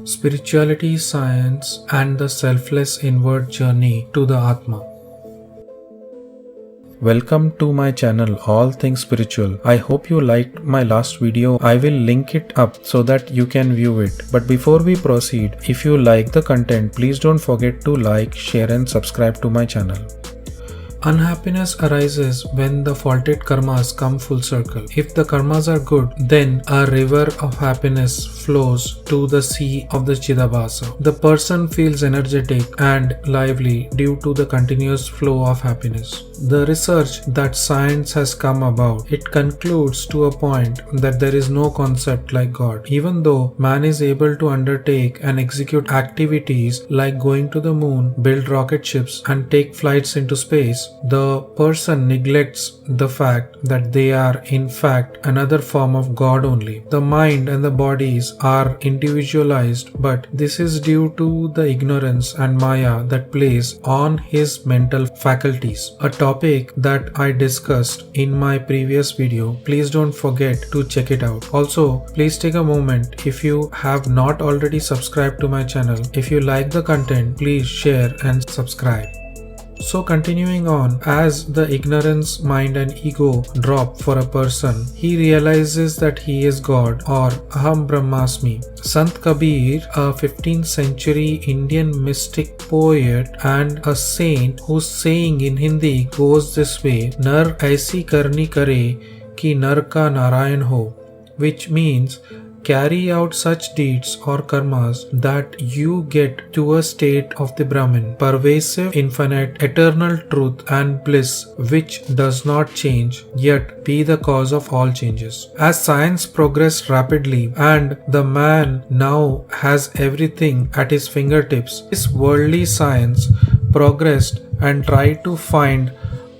Spirituality, Science, and the Selfless Inward Journey to the Atma. Welcome to my channel All Things Spiritual. I hope you liked my last video. I will link it up so that you can view it. But before we proceed, if you like the content, please don't forget to like, share and subscribe to my channel. Unhappiness arises when the faulted karmas come full circle. If the karmas are good, then a river of happiness flows to the sea of the Chidabhasa. The person feels energetic and lively due to the continuous flow of happiness. The research that science has come about, it concludes to a point that there is no concept like God. Even though man is able to undertake and execute activities like going to the moon, build rocket ships and take flights into space, the person neglects the fact that they are in fact another form of God only. The mind and the bodies are individualized, but this is due to the ignorance and Maya that plays on his mental faculties. A topic that I discussed in my previous video. Please don't forget to check it out. Also, please take a moment if you have not already subscribed to my channel. If you like the content, please share and subscribe. So continuing on, as the ignorance, mind and ego drop for a person, he realizes that he is God or Aham Brahmasmi. Sant Kabir, a 15th century Indian mystic poet and a saint whose saying in Hindi goes this way, Nar aisi karni kare ki nar ka Narayan ho, which means carry out such deeds or karmas that you get to a state of the Brahman, pervasive, infinite, eternal truth and bliss which does not change yet be the cause of all changes. As science progressed rapidly and the man now has everything at his fingertips, this worldly science progressed and tried to find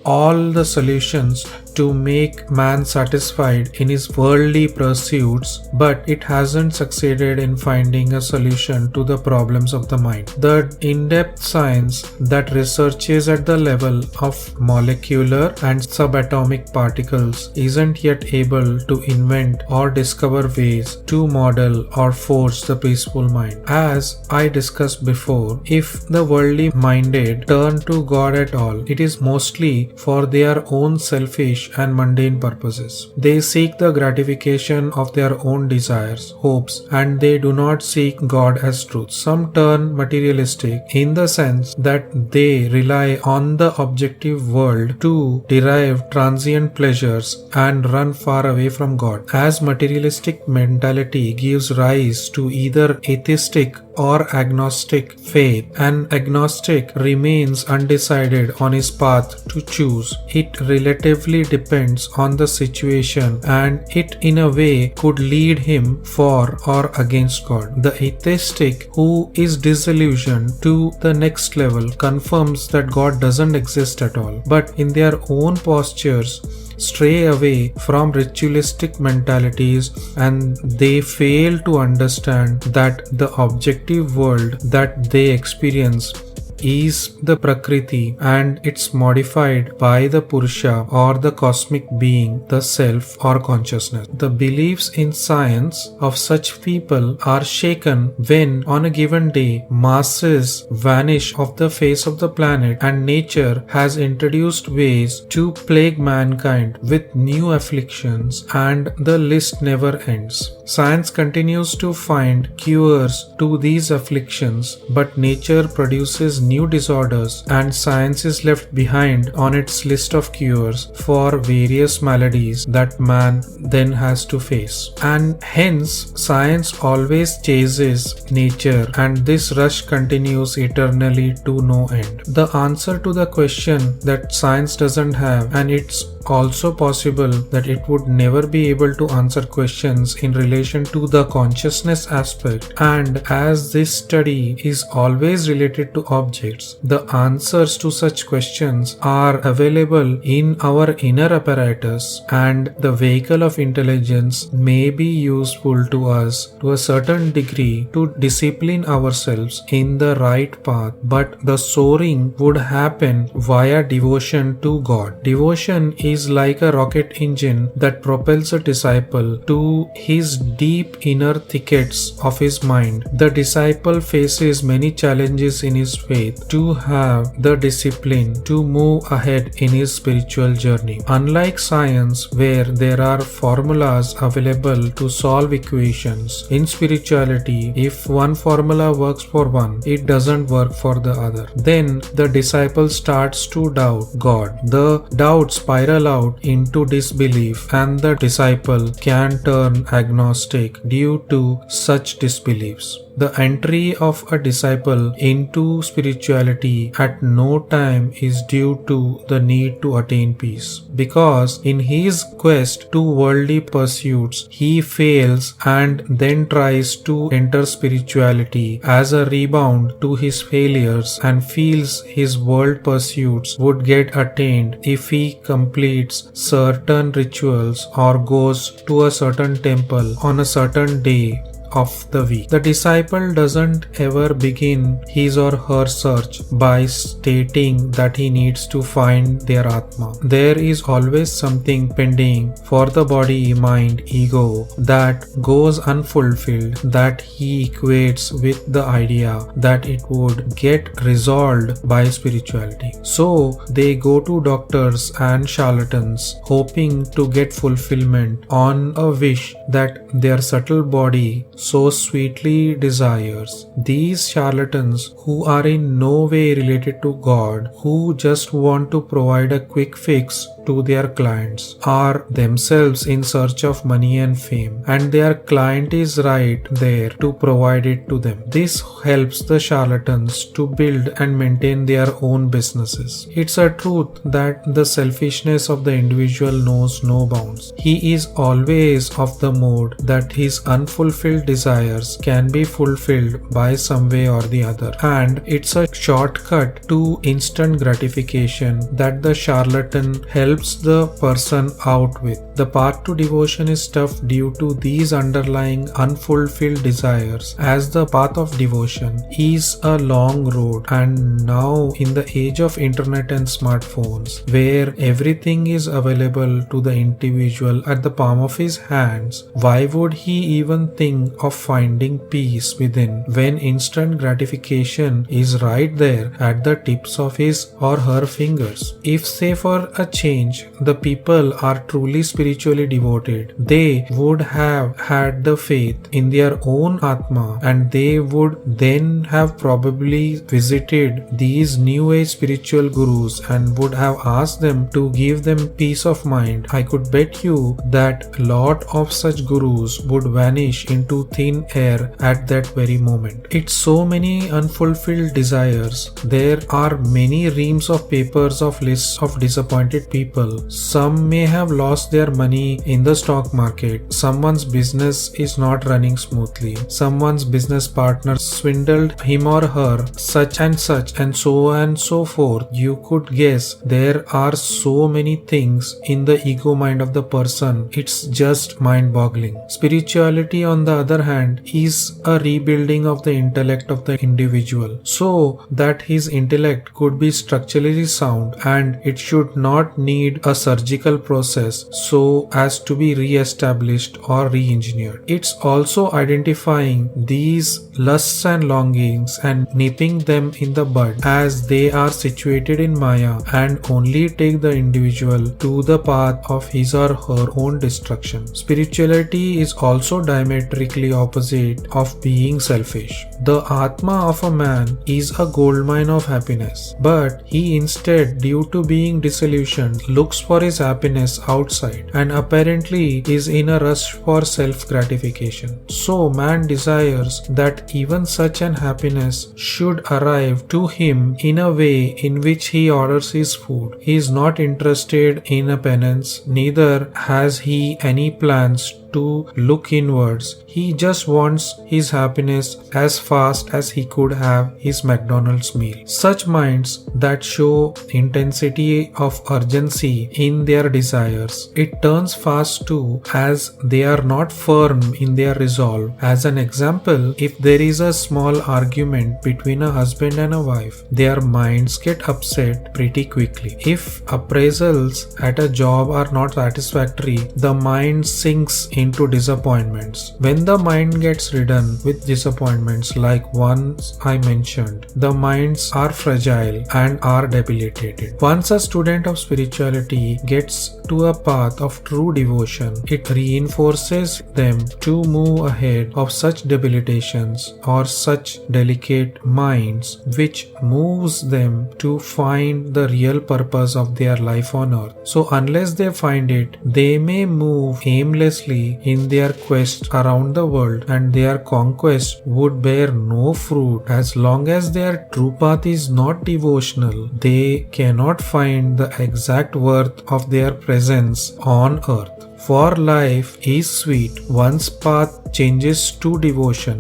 all the solutions to make man satisfied in his worldly pursuits, but it hasn't succeeded in finding a solution to the problems of the mind. The in-depth science that researches at the level of molecular and subatomic particles isn't yet able to invent or discover ways to model or force the peaceful mind. As I discussed before, if the worldly minded turn to God at all, it is mostly for their own selfish and mundane purposes. They seek the gratification of their own desires, hopes, and they do not seek God as truth. Some turn materialistic in the sense that they rely on the objective world to derive transient pleasures and run far away from God. As materialistic mentality gives rise to either atheistic or agnostic faith, an agnostic remains undecided on his path to choose. It relatively depends on the situation and it in a way could lead him for or against God. The atheistic who is disillusioned to the next level confirms that God doesn't exist at all, but in their own postures stray away from ritualistic mentalities and they fail to understand that the objective world that they experience is the Prakriti and it's modified by the Purusha or the cosmic being, the self or consciousness. The beliefs in science of such people are shaken when on a given day masses vanish off the face of the planet and nature has introduced ways to plague mankind with new afflictions and the list never ends. Science continues to find cures to these afflictions, but nature produces new disorders and science is left behind on its list of cures for various maladies that man then has to face. And hence, science always chases nature and this rush continues eternally to no end. The answer to the question that science doesn't have, and it's also possible that it would never be able to answer questions in relation to the consciousness aspect, and as this study is always related to objects, the answers to such questions are available in our inner apparatus and the vehicle of intelligence may be useful to us to a certain degree to discipline ourselves in the right path, but the soaring would happen via devotion to God. Devotion is is like a rocket engine that propels a disciple to his deep inner thickets of his mind. The disciple faces many challenges in his faith to have the discipline to move ahead in his spiritual journey. Unlike science, where there are formulas available to solve equations, in spirituality, if one formula works for one, it doesn't work for the other. Then the disciple starts to doubt God. The doubt spiral out into disbelief, and the disciple can turn agnostic due to such disbeliefs. The entry of a disciple into spirituality at no time is due to the need to attain peace, because in his quest to worldly pursuits he fails and then tries to enter spirituality as a rebound to his failures, and feels his world pursuits would get attained if he completes certain rituals or goes to a certain temple on a certain day of the week. The disciple doesn't ever begin his or her search by stating that he needs to find their Atma. There is always something pending for the body, mind, ego that goes unfulfilled, that he equates with the idea that it would get resolved by spirituality. So they go to doctors and charlatans hoping to get fulfillment on a wish that their subtle body so sweetly desires. These charlatans, who are in no way related to God, who just want to provide a quick fix to their clients, are themselves in search of money and fame, and their client is right there to provide it to them. This helps the charlatans to build and maintain their own businesses. It's a truth that the selfishness of the individual knows no bounds. He is always of the mode that his unfulfilled desires can be fulfilled by some way or the other, and it's a shortcut to instant gratification that the charlatan helps the person out with. The path to devotion is tough due to these underlying unfulfilled desires, as the path of devotion is a long road. And now, in the age of internet and smartphones, where everything is available to the individual at the palm of his hands, why would he even think of finding peace within when instant gratification is right there at the tips of his or her fingers? If, say for a change, the people are truly spiritually devoted, they would have had the faith in their own Atma, and they would then have probably visited these new age spiritual gurus and would have asked them to give them peace of mind. I could bet you that lot of such gurus would vanish into thin air at that very moment. It's so many unfulfilled desires. There are many reams of papers of lists of disappointed people. Some may have lost their money in the stock market. Someone's business is not running smoothly. Someone's business partner swindled him or her, such and so on and so forth. You could guess there are so many things in the ego mind of the person. It's just mind-boggling. Spirituality, on the other hand, is a rebuilding of the intellect of the individual, so that his intellect could be structurally sound, and it should not need a surgical process so as to be re-established or re-engineered. It's also identifying these lusts and longings and nipping them in the bud as they are situated in Maya, and only take the individual to the path of his or her own destruction. Spirituality is also diametrically opposite of being selfish. The Atma of a man is a goldmine of happiness, but he instead, due to being disillusioned, looks for his happiness outside and apparently is in a rush for self-gratification. So man desires that even such an happiness should arrive to him in a way in which he orders his food. He is not interested in a penance, neither has he any plans to look inwards. He just wants his happiness as fast as he could have his McDonald's meal. Such minds that show intensity of urgency in their desires, it turns fast too, as they are not firm in their resolve. As an example, if there is a small argument between a husband and a wife, their minds get upset pretty quickly. If appraisals at a job are not satisfactory, the mind sinks into disappointments. When the mind gets ridden with disappointments like ones I mentioned, the minds are fragile and are debilitated. Once a student of spirituality gets to a path of true devotion, it reinforces them to move ahead of such debilitations or such delicate minds, which moves them to find the real purpose of their life on earth. So unless they find it, they may move aimlessly in their quest around the world, and their conquest would bear no fruit. As long as their true path is not devotional, they cannot find the exact worth of their presence on earth. For life is sweet. Once path changes to devotion,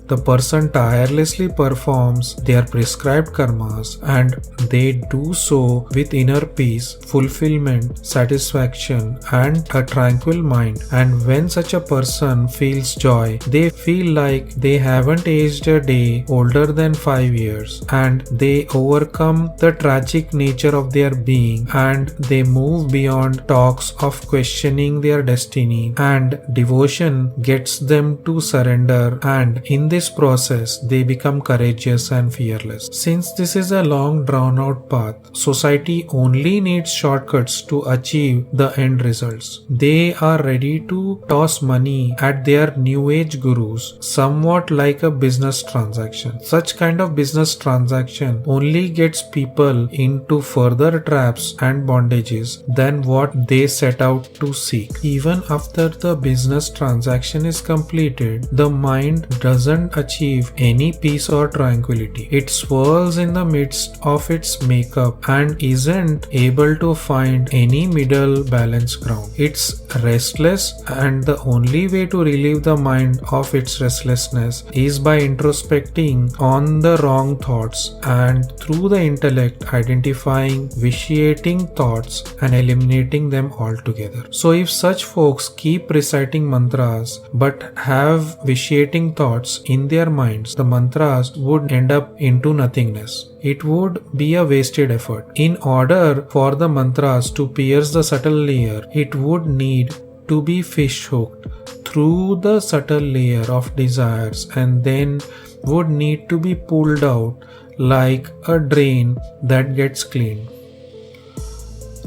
the person tirelessly performs their prescribed karmas, and they do so with inner peace, fulfillment, satisfaction, and a tranquil mind. And when such a person feels joy, they feel like they haven't aged a day older than 5 years, and they overcome the tragic nature of their being, and they move beyond talks of questioning their destiny, and devotion gets them to surrender, and in this process they become courageous and fearless. Since this is a long drawn out path, society only needs shortcuts to achieve the end results. They are ready to toss money at their new age gurus, somewhat like a business transaction. Such kind of business transaction only gets people into further traps and bondages than what they set out to seek. Even after the business transaction is completed, the mind doesn't achieve any peace or tranquility. It swirls in the midst of its makeup and isn't able to find any middle balance ground. It's restless, and the only way to relieve the mind of its restlessness is by introspecting on the wrong thoughts, and through the intellect identifying vitiating thoughts and eliminating them altogether. So if such folks keep reciting mantras but have vitiating thoughts in their minds, the mantras would end up into nothingness. It would be a wasted effort. In order for the mantras to pierce the subtle layer, it would need to be fish hooked through the subtle layer of desires, and then would need to be pulled out like a drain that gets cleaned.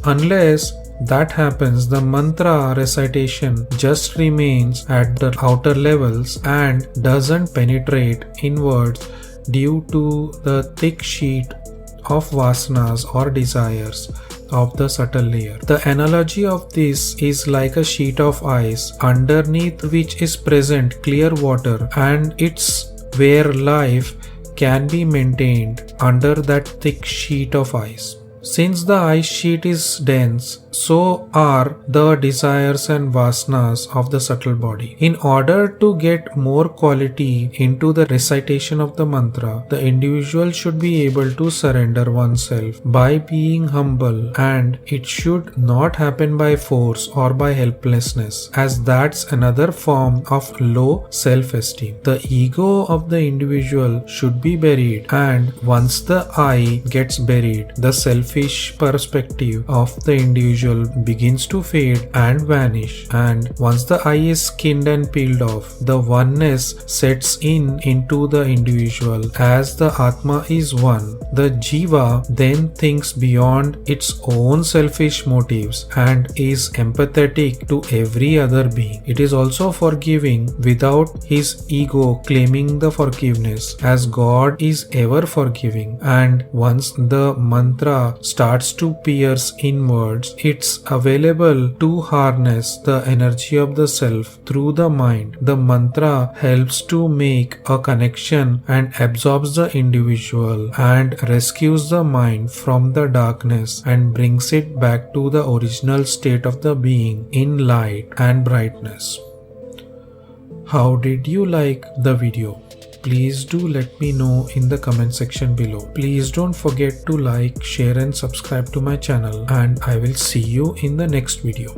Unless that happens, the mantra recitation just remains at the outer levels and doesn't penetrate inwards due to the thick sheet of vasanas or desires of the subtle layer. The analogy of this is like a sheet of ice underneath which is present clear water, and it's where life can be maintained under that thick sheet of ice. Since the ice sheet is dense, so are the desires and vasanas of the subtle body. In order to get more quality into the recitation of the mantra, the individual should be able to surrender oneself by being humble, and it should not happen by force or by helplessness, as that's another form of low self-esteem. The ego of the individual should be buried, and once the I gets buried, the selfish perspective of the individual begins to fade and vanish, and once the I is skinned and peeled off, the oneness sets into the individual. As the Atma is one, the Jiva then thinks beyond its own selfish motives and is empathetic to every other being. It is also forgiving without his ego claiming the forgiveness, as God is ever forgiving. And once the mantra starts to pierce inwards, it's available to harness the energy of the self through the mind. The mantra helps to make a connection and absorbs the individual and rescues the mind from the darkness and brings it back to the original state of the being in light and brightness. How did you like the video? Please do let me know in the comment section below. Please don't forget to like, share and subscribe to my channel, and I will see you in the next video.